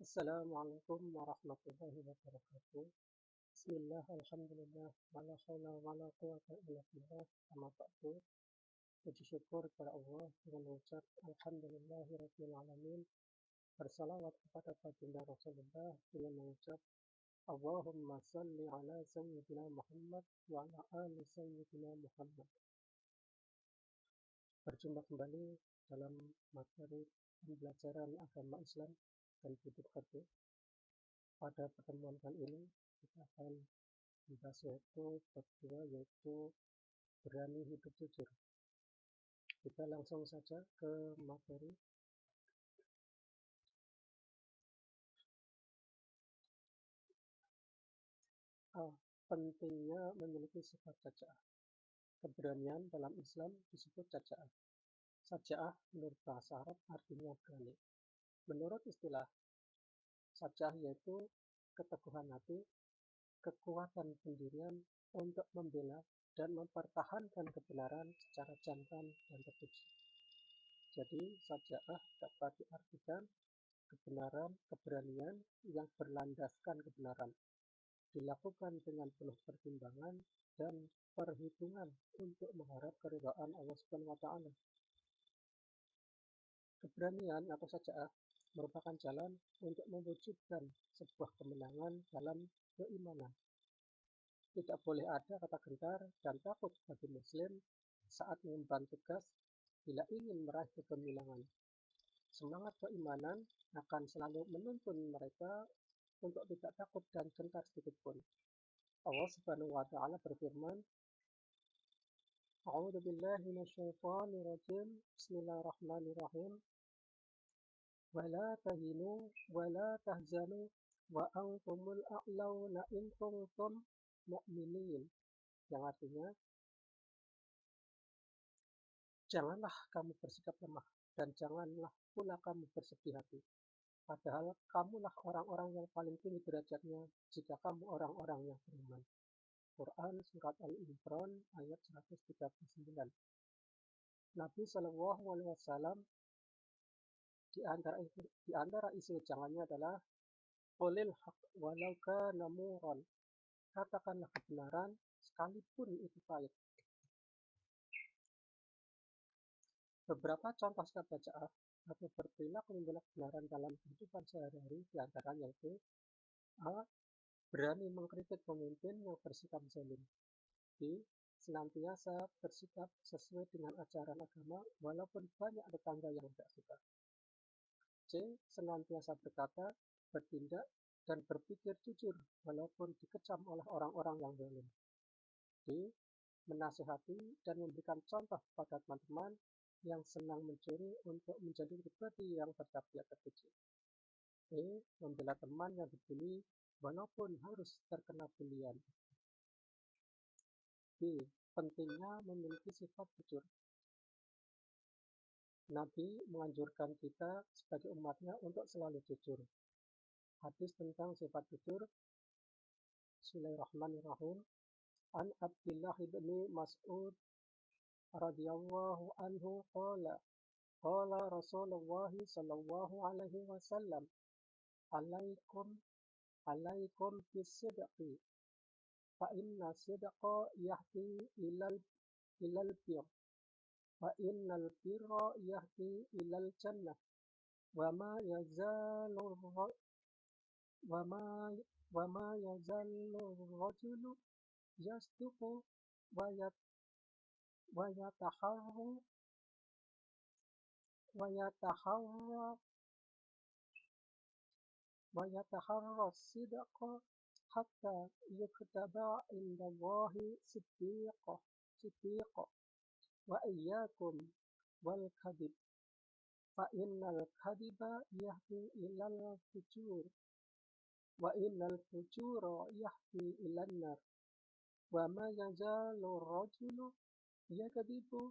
Assalamualaikum warahmatullahi wabarakatuh. Bismillah, alhamdulillah, wala haula wala quwata illa billah, amma ba'du. Puji syukur kepada Allah dengan mengucap Alhamdulillahirabbil alamin. Bersalawat kepada baginda Rasulullah dengan mengucap Allahumma salli ala sayyidina Muhammad wa ala ali sayyidina Muhammad. Berjumpa kembali dalam materi pembelajaran agama Islam dan hidup hadis. Pada pertemuan kali ini kita akan membahas bab 2 yaitu berani hidup jujur. Kita langsung saja ke materi. Pentingnya memiliki sifat syaja'ah. Keberanian dalam Islam disebut syaja'ah. Syaja'ah menurut bahasa Arab artinya berani. Menurut istilah, syaja'ah yaitu keteguhan hati, kekuatan pendirian untuk membela dan mempertahankan kebenaran secara jantan dan tertuju. Jadi, syaja'ah dapat diartikan kebenaran, keberanian yang berlandaskan kebenaran, dilakukan dengan penuh pertimbangan dan perhitungan untuk mengharap keridhaan Allah Subhanahu wa Ta'ala. Keberanian atau syaja'ah merupakan jalan untuk mewujudkan sebuah kemenangan dalam keimanan. Tidak boleh ada kata gentar dan takut bagi Muslim saat mengemban tugas bila ingin meraih kegemilangan. Semangat keimanan akan selalu menuntun mereka untuk tidak takut dan gentar sedikitpun. Allah Subhanahu wa Ta'ala berfirman, A'udzu billahi minasyaitonir rajim. Bismillahirrahmanirrahim. Wa la tahinu wa la tahzanu wa antumul a'launa in kuntum mu'minin. Yang artinya, janganlah kamu bersikap lemah dan janganlah pula kamu bersedih hati. Padahal kamulah orang-orang yang paling tinggi derajatnya jika kamu orang-orang yang beriman. Quran Surat Al-Imran ayat 139. Nabi Shallallahu Alaihi Wasallam di antara isi ujangannya adalah Qulil haq walau kana muran. Katakanlah kebenaran sekalipun itu pahit. Beberapa contoh sikap syaja'ah atau berperilaku membela kebenaran dalam kehidupan sehari-hari di antaranya yaitu A. Berani mengkritik pemimpin yang bersikap zalim. B. Senantiasa bersikap sesuai dengan ajaran agama walaupun banyak tetangga yang tidak suka. C. Senantiasa berkata, bertindak, dan berpikir jujur walaupun dikecam oleh orang-orang yang zalim. D. Menasihati dan memberikan contoh pada teman-teman yang senang mencuri untuk menjadi pribadi yang bertakwa terpuji. E. Membela teman yang dibully walaupun harus terkena bulian. B. Pentingnya memiliki sifat jujur. Nabi menganjurkan kita sebagai umatnya untuk selalu jujur. Hadis tentang sifat jujur. Bismillahirrahmanirrahim. An Abdullah bin Mas'ud radhiyallahu anhu qala Rasulullah sallallahu alaihi wasallam alaikum bisidqi fa inna sidqa yahdi ilal bir wa innal birra yahdi ilal jannah wa ma yazalu rajulu yasduqu wa yataharra sidqa hatta yuktaba indallahi siddiqa wa iyyakum wal kadhib fa innal kadhiba yahdi ilal fujur wa innal fujura yahdi ilan nar wa ma yazalu rajulu yakdibu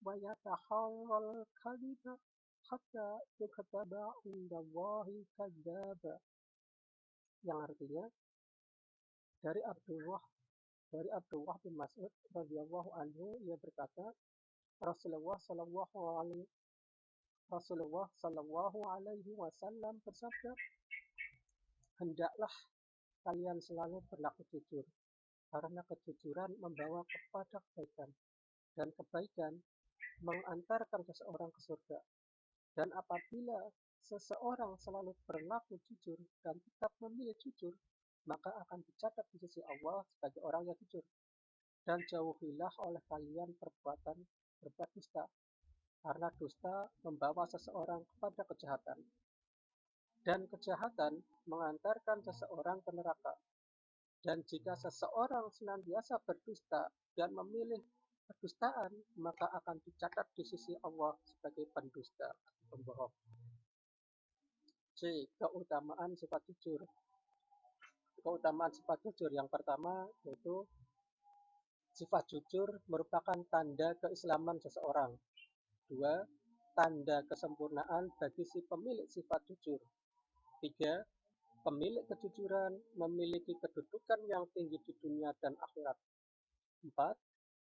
wa yataharral kadhiba hatta yuktaba indallahi kadzdzaba. Yang artinya dari Abdullah bin Mas'ud radhiyallahu anhu, ia berkata, Rasulullah sallallahu alaihi wasallam bersabda, hendaklah kalian selalu berlaku jujur, karena kejujuran membawa kepada kebaikan, dan kebaikan mengantarkan seseorang ke surga. Dan apabila seseorang selalu berlaku jujur dan tetap memilih jujur, maka akan dicatat di sisi Allah sebagai orang yang jujur. Dan jauhilah oleh kalian perbuatan berbuat dusta, karena dusta membawa seseorang kepada kejahatan. Dan kejahatan mengantarkan seseorang ke neraka. Dan jika seseorang senantiasa berdusta dan memilih kedustaan, maka akan dicatat di sisi Allah sebagai pendusta atau pembohong. C. Keutamaan sifat jujur. Keutamaan sifat jujur yang pertama yaitu sifat jujur merupakan tanda keislaman seseorang. 2. Tanda kesempurnaan bagi si pemilik sifat jujur. 3. Pemilik kejujuran memiliki kedudukan yang tinggi di dunia dan akhirat. 4.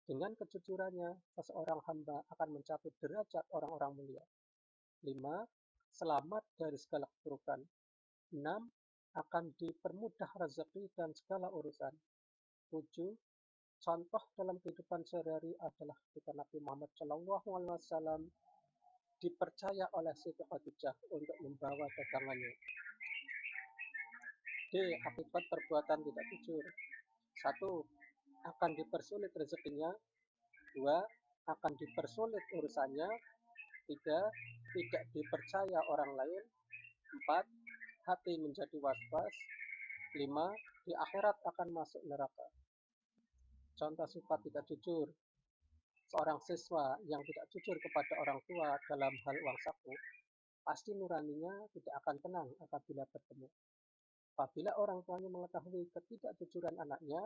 Dengan kejujurannya, seseorang hamba akan mencapai derajat orang-orang mulia. 5. Selamat dari segala keburukan. 6. Akan dipermudah rezeki dan segala urusan. 7. Contoh dalam kehidupan sehari-hari adalah ketika Nabi Muhammad SAW dipercaya oleh Siti Khadijah untuk membawa dagangannya. D. Akibat perbuatan tidak jujur. 1. Akan dipersulit rezekinya. 2. Akan dipersulit urusannya. 3. Tidak dipercaya orang lain. 4. Hati menjadi was-was. 5. Di akhirat akan masuk neraka. Contoh sifat tidak jujur. Seorang siswa yang tidak jujur kepada orang tua dalam hal uang saku, pasti nuraninya tidak akan tenang apabila bertemu. Apabila orang tuanya mengetahui ketidakjujuran anaknya,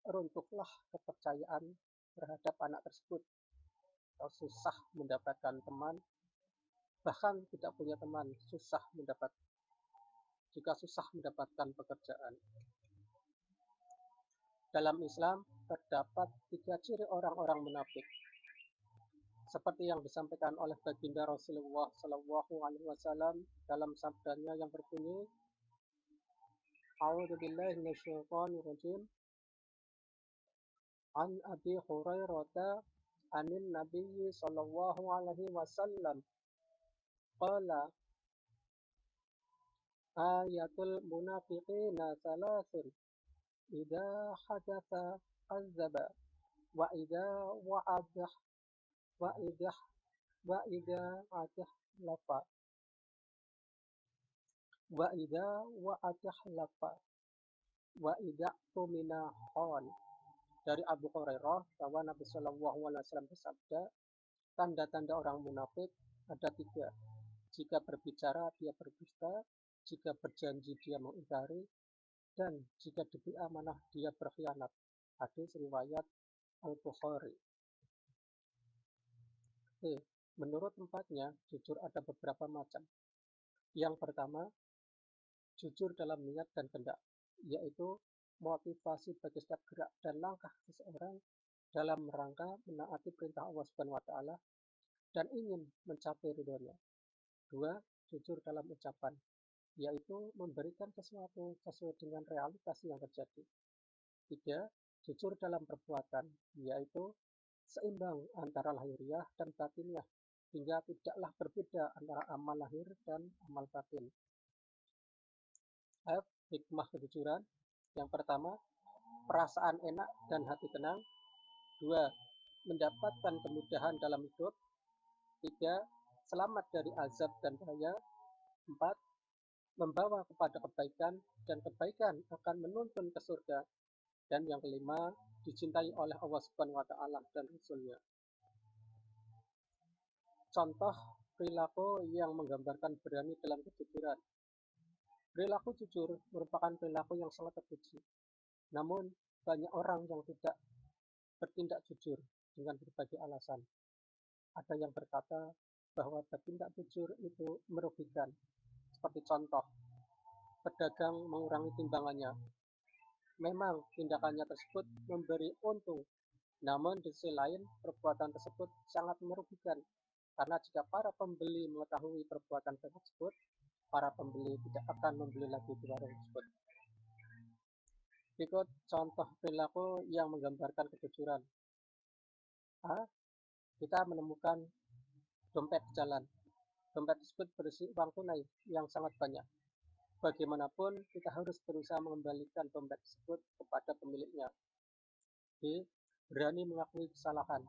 runtuhlah kepercayaan terhadap anak tersebut. Atau susah mendapatkan teman, bahkan tidak punya teman, jika susah mendapatkan pekerjaan. Dalam Islam terdapat 3 ciri orang-orang munafik, seperti yang disampaikan oleh baginda Rasulullah SAW dalam sabdanya yang berbunyi, A'udzubillahi minasyaitonirrajim. An Abi Hurairah anin Nabiyyi sallallahu alaihi wasallam qala ayatul munafiqina salasun idza hadatsa kadzdzaba wa idza wa'ada wa idza wa idza lafa wa idza lafa wa idza tumina khan. Dari Abu Hurairah bahwa Nabi Shallallahu Alaihi Wasallam bersabda, tanda-tanda orang munafik ada 3. Jika berbicara dia berdusta, jika berjanji dia mengingkari, dan jika diberi amanah dia berkhianat. Hadis riwayat Al-Bukhari. Menurut tempatnya, jujur ada beberapa macam. Yang pertama, jujur dalam niat dan kehendak, yaitu motivasi bagi setiap gerak dan langkah seseorang dalam rangka menaati perintah Allah Subhanahu wa taala dan ingin mencapai ridhonya. 2. Jujur dalam ucapan, yaitu memberikan sesuatu sesuai dengan realitas yang terjadi. 3. Jujur dalam perbuatan, yaitu seimbang antara lahiriah dan batiniah, hingga tidaklah berbeda antara amal lahir dan amal batin. F. Hikmah kejujuran. Yang pertama, perasaan enak dan hati tenang. 2. Mendapatkan kemudahan dalam hidup. 3. Selamat dari azab dan bahaya. 4. Membawa kepada kebaikan dan kebaikan akan menuntun ke surga. Dan yang kelima, dicintai oleh Allah Subhanahu wa taala dan Rasul-Nya. Contoh perilaku yang menggambarkan berani dalam kejujuran. Perilaku jujur merupakan perilaku yang sangat terpuji. Namun, banyak orang yang tidak bertindak jujur dengan berbagai alasan. Ada yang berkata bahwa bertindak jujur itu merugikan. Seperti contoh, pedagang mengurangi timbangannya. Memang tindakannya tersebut memberi untung, namun di sisi lain perbuatan tersebut sangat merugikan. Karena jika para pembeli mengetahui perbuatan tersebut, para pembeli tidak akan membeli lagi di warung tersebut. Berikut contoh perilaku yang menggambarkan kejujuran. A. Kita menemukan dompet di jalan. Dompet tersebut berisi uang tunai yang sangat banyak. Bagaimanapun, kita harus berusaha mengembalikan dompet tersebut kepada pemiliknya. B. Berani mengakui kesalahan.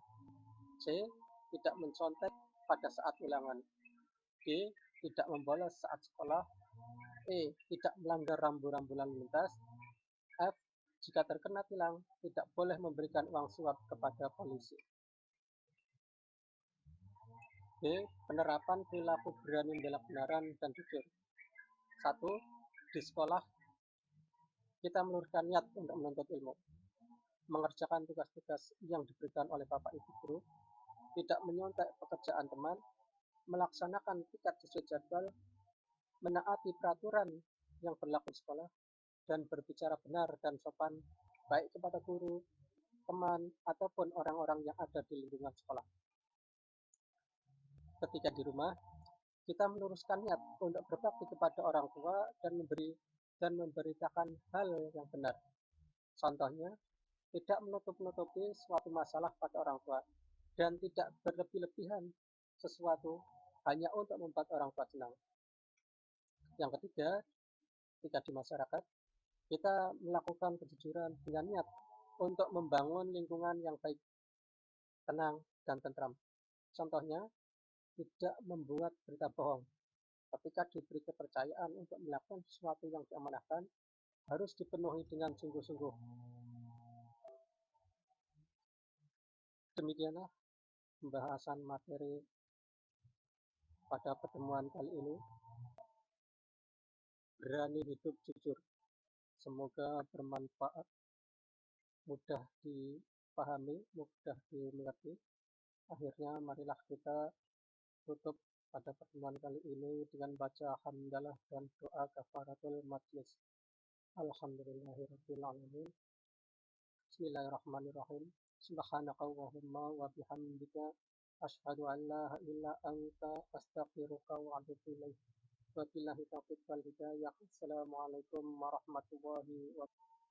C. Tidak mencontek pada saat ulangan. D. Tidak membolos saat sekolah. E. Tidak melanggar rambu-rambu lalu lintas. F. Jika terkena tilang, tidak boleh memberikan uang suap kepada polisi. D. Penerapan perilaku berani membela kebenaran dan jujur. 1. Di sekolah, kita meluruskan niat untuk menuntut ilmu, mengerjakan tugas-tugas yang diberikan oleh Bapak Ibu guru, tidak menyontek pekerjaan teman, melaksanakan tiket sesuai jadwal, menaati peraturan yang berlaku di sekolah, dan berbicara benar dan sopan baik kepada guru, teman, ataupun orang-orang yang ada di lingkungan sekolah. Ketika di rumah, kita meluruskan niat untuk berbakti kepada orang tua dan memberitakan hal yang benar. Contohnya, tidak menutup-nutupi suatu masalah pada orang tua dan tidak berlebih-lebihan sesuatu hanya untuk membuat orang tua senang. Yang ketiga, ketika di masyarakat, kita melakukan kejujuran dengan niat untuk membangun lingkungan yang baik, tenang, dan tentram. Contohnya, tidak membuat berita bohong. Ketika diberi kepercayaan untuk melakukan sesuatu yang diamanahkan, harus dipenuhi dengan sungguh-sungguh. Demikianlah pembahasan materi pada pertemuan kali ini. Berani hidup jujur. Semoga bermanfaat, mudah dipahami, mudah dimengerti. Akhirnya marilah kita tutup pada pertemuan kali ini dengan baca hamdalah dan doa kafaratul majlis. Alhamdulillahirabbil alamin. Bismillahirrahmanirrahim. Subhanakallahumma wa bihamdika asyhadu an la ilaha illa anta astaghfiruka wa atubu ilaik. Wabillahi taufiq wal hidayah. Assalamualaikum warahmatullahi wabarakatuh.